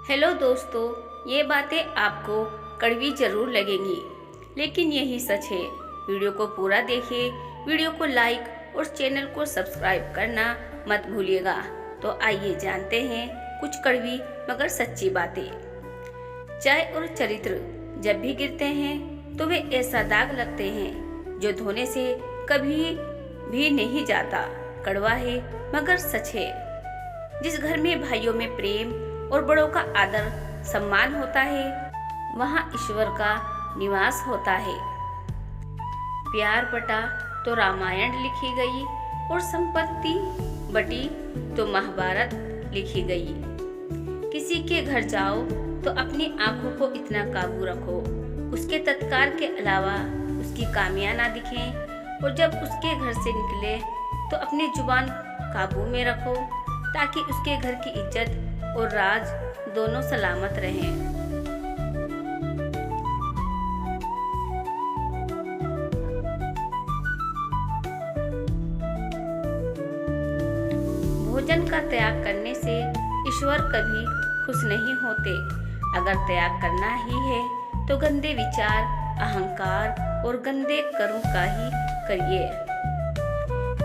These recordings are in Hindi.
हेलो दोस्तों, ये बातें आपको कड़वी जरूर लगेंगी, लेकिन यही सच है। वीडियो को पूरा देखिए, वीडियो को लाइक और चैनल को सब्सक्राइब करना मत भूलिएगा। तो आइए जानते हैं कुछ कड़वी मगर सच्ची बातें। चाय और चरित्र जब भी गिरते हैं तो वे ऐसा दाग लगते हैं जो धोने से कभी भी नहीं जाता। कड़वा है मगर सच है। जिस घर में भाइयों में प्रेम और बड़ों का आदर सम्मान होता है, वहाँ ईश्वर का निवास होता है। प्यार बटा तो रामायण लिखी गई और संपत्ति बटी तो महाभारत लिखी गई। किसी के घर जाओ तो अपनी आंखों को इतना काबू रखो उसके तत्कार के अलावा उसकी कामियां ना दिखें, और जब उसके घर से निकले तो अपनी जुबान काबू में रखो ताकि उसके घर की इज्जत और राज दोनों सलामत रहें। भोजन का त्याग करने से ईश्वर कभी खुश नहीं होते। अगर त्याग करना ही है तो गंदे विचार, अहंकार और गंदे कर्म का ही करिए।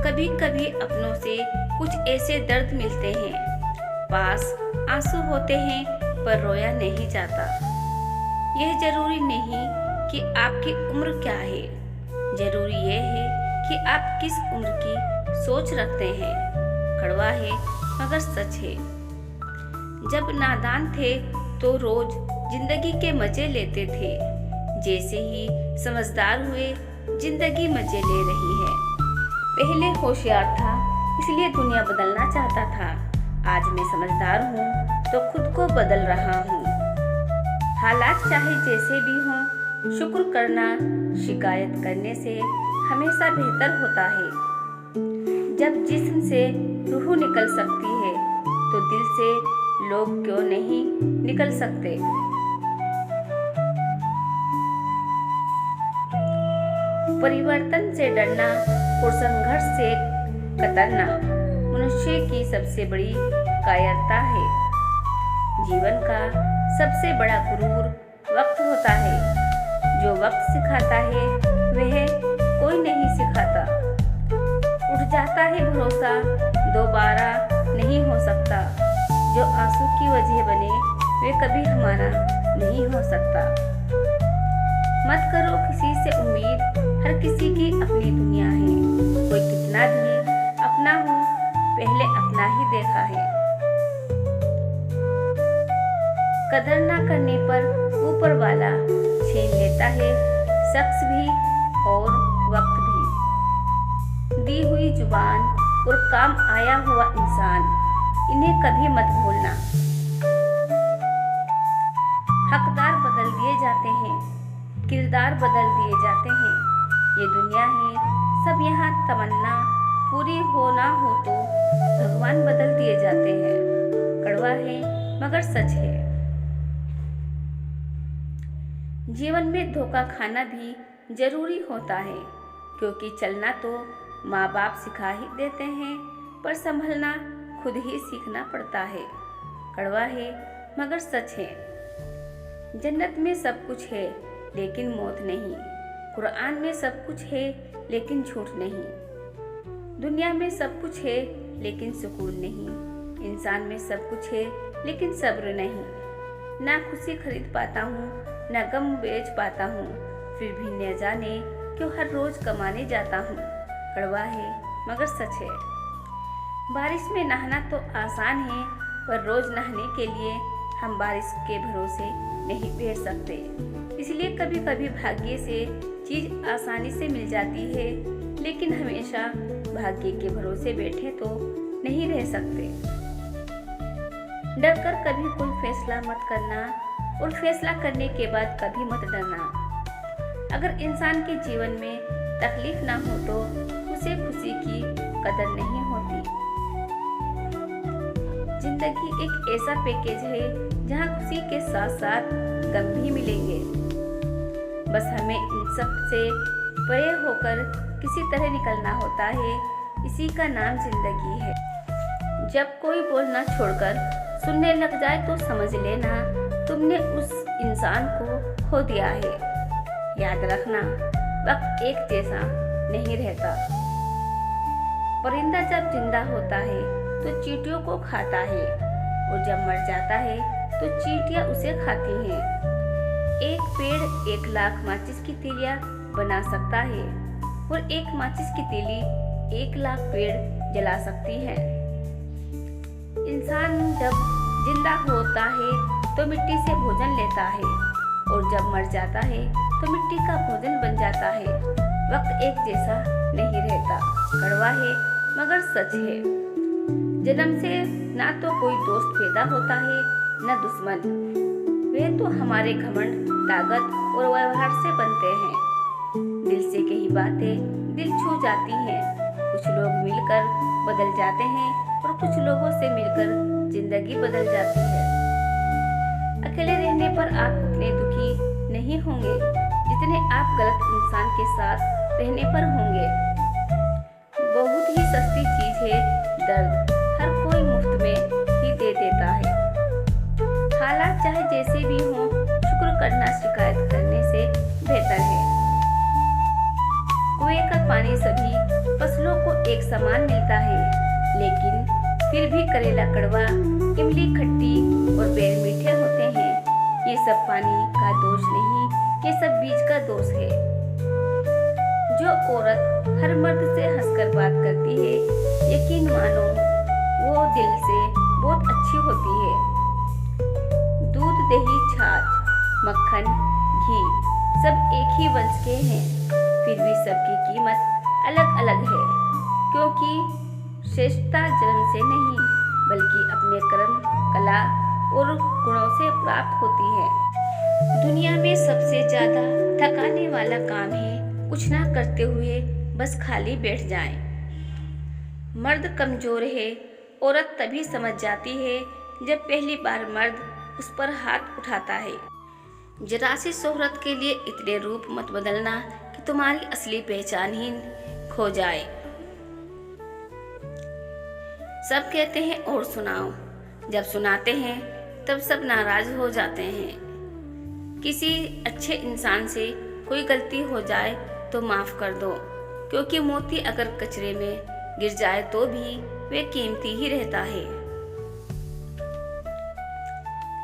कभी कभी अपनों से कुछ ऐसे दर्द मिलते हैं, पास आंसू होते हैं पर रोया नहीं जाता। यह जरूरी नहीं कि आपकी उम्र क्या है, जरूरी यह है कि आप किस उम्र की सोच रखते हैं। कड़वा है मगर सच है। जब नादान थे तो रोज जिंदगी के मजे लेते थे, जैसे ही समझदार हुए जिंदगी मजे ले रही है। पहले होशियार था इसलिए दुनिया बदलना चाहता था, आज मैं समझदार हूँ तो खुद को बदल रहा हूँ। हालात चाहे जैसे भी हों, शुक्र करना शिकायत करने से हमेशा बेहतर होता है। जब जिस्म से रूह निकल सकती है तो दिल से लोग क्यों नहीं निकल सकते। परिवर्तन से डरना और संघर्ष से कतरना मनुष्य की सबसे बड़ी कायरता है। जीवन का सबसे बड़ा गुरूर वक्त होता है। जो वक्त सिखाता है वह कोई नहीं सिखाता। उठ जाता है भरोसा, दोबारा नहीं हो सकता। जो आंसू की वजह बने वह कभी हमारा नहीं हो सकता। मत करो किसी से उम्मीद, हर किसी की अपनी दुनिया है। कोई कितना भी अपना हो, पहले अपना ही देखा है। कदर ना करने पर ऊपर वाला छीन लेता है शख्स भी और वक्त भी। दी हुई जुबान और काम आया हुआ इंसान, इन्हें कभी मत भूलना। हकदार बदल दिए जाते हैं, किरदार बदल दिए जाते हैं। ये दुनिया है, सब यहाँ तमन्ना पूरी हो ना हो तो भगवान बदल दिए जाते हैं। कड़वा है मगर सच है। जीवन में धोखा खाना भी जरूरी होता है, क्योंकि चलना तो माँ बाप सिखा ही देते हैं, पर संभलना खुद ही सीखना पड़ता है। कड़वा है मगर सच है। जन्नत में सब कुछ है लेकिन मौत नहीं। कुरान में सब कुछ है लेकिन झूठ नहीं। दुनिया में सब कुछ है लेकिन सुकून नहीं। इंसान में सब कुछ है लेकिन सब्र नहीं। ना खुशी खरीद पाता हूँ, ना गम बेच पाता हूँ, फिर भी न जाने क्यों हर रोज कमाने जाता हूँ। कड़वा है मगर सच है। बारिश में नहाना तो आसान है, पर रोज नहाने के लिए हम बारिश के भरोसे नहीं बैठ सकते। इसलिए कभी कभी भाग्य से चीज आसानी से मिल जाती है, लेकिन हमेशा भाग्य के भरोसे बैठे तो नहीं रह सकते। डर कर कभी कोई फैसला मत करना, और फैसला करने के बाद कभी मत डरना। अगर इंसान के जीवन में तकलीफ ना हो तो उसे खुशी की कदर नहीं होती। जिंदगी एक ऐसा पैकेज है जहाँ खुशी के साथ साथ गम भी मिलेंगे। बस हमें इन सब से परे होकर किसी तरह निकलना होता है। इसी का नाम जिंदगी है। जब कोई बोलना छोड़कर सुनने लग जाए तो समझ लेना तुमने उस इंसान को खो दिया है। याद रखना, वक्त एक जैसा नहीं रहता। परिंदा जब जिंदा होता है तो चींटियों को खाता है और जब मर जाता है तो चींटियां उसे खाती हैं। एक पेड़ 1 लाख माचिस की तीलियां बना सकता है और एक माचिस की तीली 1 लाख पेड़ जला सकती है। इंसान जब जिंदा होता है तो मिट्टी से भोजन लेता है और जब मर जाता है तो मिट्टी का भोजन बन जाता है। वक्त एक जैसा नहीं रहता। कड़वा है मगर सच है। जन्म से ना तो कोई दोस्त पैदा होता है न दुश्मन। वे तो हमारे घमंड, ताकत और व्यवहार से बनते हैं। दिल से कही बातें दिल छू जाती हैं। कुछ लोग मिलकर बदल जाते हैं और कुछ लोगों से मिलकर जिंदगी बदल जाती है। अकेले रहने पर आप उतने दुखी नहीं होंगे जितने आप गलत इंसान के साथ रहने पर होंगे। बहुत ही सस्ती चीज है दर्द, हर कोई मुफ्त में ही दे देता है। हालात चाहे जैसे भी हों, शुक्र करना शिकायत करने से बेहतर है। कुएं का पानी सभी फसलों को एक समान मिलता है, लेकिन फिर भी करेला कड़वा, इमली खट्टी और बेर मीठे होते हैं। ये सब पानी का दोष नहीं, ये सब बीज का दोष है। जो औरत हर मर्द से हंसकर बात करती है, यकीन मानो वो दिल से बहुत अच्छी होती है। दूध, दही, छाछ, मक्खन, घी सब एक ही वंश के हैं, फिर भी सबकी कीमत अलग अलग है, क्योंकि श्रेष्ठता जन्म से नहीं बल्कि अपने कर्म, कला और गुणों से प्राप्त होती है। दुनिया में सबसे ज्यादा थकाने वाला काम है कुछ ना करते हुए बस खाली बैठ जाएं। मर्द कमजोर है, औरत तभी समझ जाती है जब पहली बार मर्द उस पर हाथ उठाता है। जरा सी शोहरत के लिए इतने रूप मत बदलना कि तुम्हारी असली पहचान ही खो जाए। सब कहते हैं और सुनाओ, जब सुनाते हैं तब सब नाराज हो जाते हैं। किसी अच्छे इंसान से कोई गलती हो जाए तो माफ कर दो, क्योंकि मोती अगर कचरे में गिर जाए तो भी वे कीमती ही रहता है।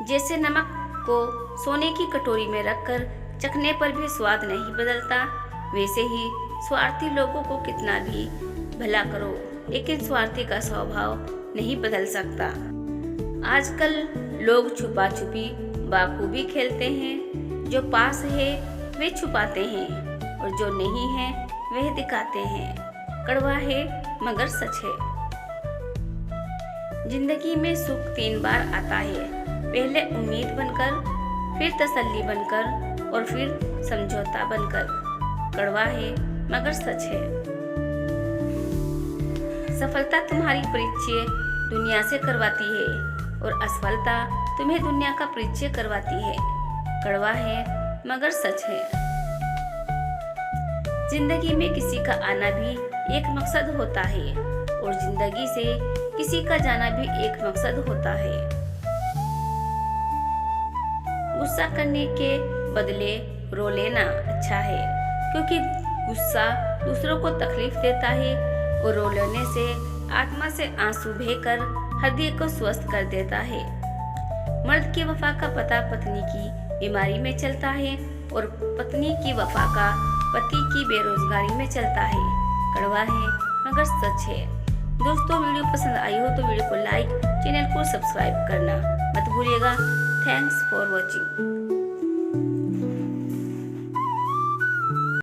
जैसे नमक को सोने की कटोरी में रखकर चखने पर भी स्वाद नहीं बदलता, वैसे ही स्वार्थी लोगों को कितना भी भला करो लेकिन स्वार्थी का स्वभाव नहीं बदल सकता। आजकल लोग छुपा छुपी बाखूबी खेलते हैं। जो पास है वे छुपाते हैं और जो नहीं है वह दिखाते हैं। कड़वा है मगर सच है। जिंदगी में सुख 3 बार आता है, पहले उम्मीद बनकर, फिर तसल्ली बनकर और फिर समझौता बनकर। कड़वा है मगर सच है। सफलता तुम्हारी परिचय दुनिया से करवाती है और असफलता तुम्हें दुनिया का परिचय करवाती है। कड़वा है मगर सच है। जिंदगी में किसी का आना भी एक मकसद होता है और जिंदगी से किसी का जाना भी एक मकसद होता है। गुस्सा करने के बदले रो लेना अच्छा है, क्योंकि गुस्सा दूसरों को तकलीफ देता है और रो लेने से आत्मा से आंसू बहकर हृदय को स्वस्थ कर देता है। मर्द की वफा का पता पत्नी की बीमारी में चलता है और पत्नी की वफा का पति की बेरोजगारी में चलता है। कड़वा है मगर सच है। दोस्तों, वीडियो पसंद आई हो तो वीडियो को लाइक, चैनल को सब्सक्राइब करना मत भूलिएगा। Thanks for watching.